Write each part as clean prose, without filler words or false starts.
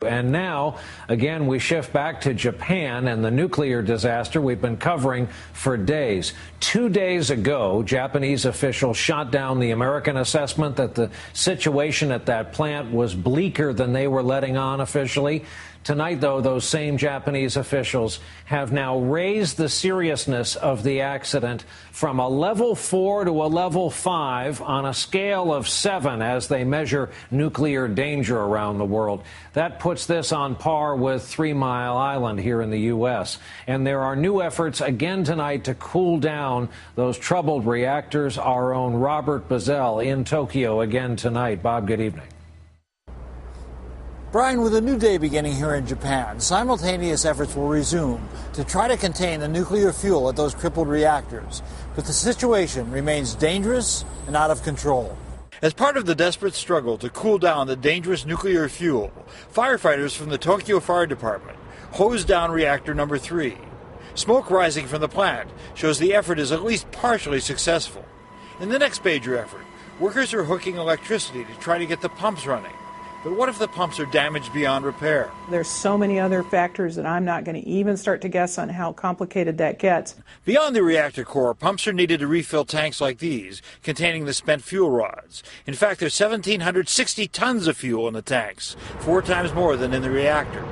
And now, again, we shift back to Japan and the nuclear disaster we've been covering for days. 2 days ago, Japanese officials shot down the American assessment that the situation at that plant was bleaker than they were letting on officially. Tonight, though, those same Japanese officials have now raised the seriousness of the accident from a level 4 to a level 5 on a scale of 7 as they measure nuclear danger around the world. That puts this on par with 3 Mile Island here in the U.S. And there are new efforts again tonight to cool down those troubled reactors. Our own Robert Bazell in Tokyo again tonight. Bob, good evening. Brian, with a new day beginning here in Japan, simultaneous efforts will resume to try to contain the nuclear fuel at those crippled reactors. But the situation remains dangerous and out of control. As part of the desperate struggle to cool down the dangerous nuclear fuel, firefighters from the Tokyo Fire Department hosed down reactor number 3. Smoke rising from the plant shows the effort is at least partially successful. In the next major effort, workers are hooking electricity to try to get the pumps running. But what if the pumps are damaged beyond repair? There's so many other factors that I'm not going to even start to guess on how complicated that gets. Beyond the reactor core, pumps are needed to refill tanks like these, containing the spent fuel rods. In fact, there's 1,760 tons of fuel in the tanks, 4 times more than in the reactor.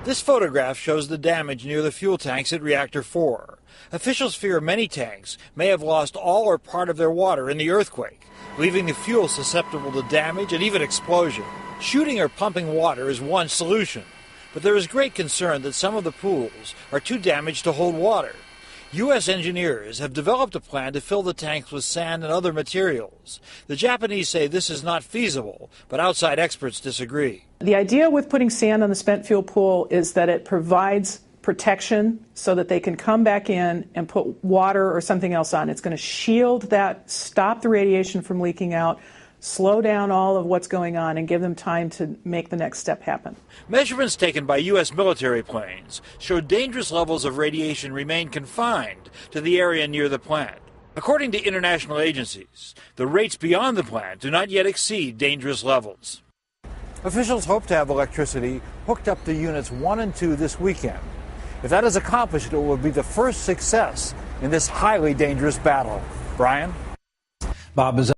This photograph shows the damage near the fuel tanks at Reactor 4. Officials fear many tanks may have lost all or part of their water in the earthquake, leaving the fuel susceptible to damage and even explosion. Shooting or pumping water is one solution, but there is great concern that some of the pools are too damaged to hold water. U.S. engineers have developed a plan to fill the tanks with sand and other materials. The Japanese say this is not feasible, but outside experts disagree. The idea with putting sand on the spent fuel pool is that it provides protection so that they can come back in and put water or something else on. It's going to shield that, stop the radiation from leaking out, slow down all of what's going on, and give them time to make the next step happen. Measurements taken by U.S. military planes show dangerous levels of radiation remain confined to the area near the plant. According to international agencies, the rates beyond the plant do not yet exceed dangerous levels. Officials hope to have electricity hooked up to Units 1 and 2 this weekend. If that is accomplished, it will be the first success in this highly dangerous battle. Brian? Bob is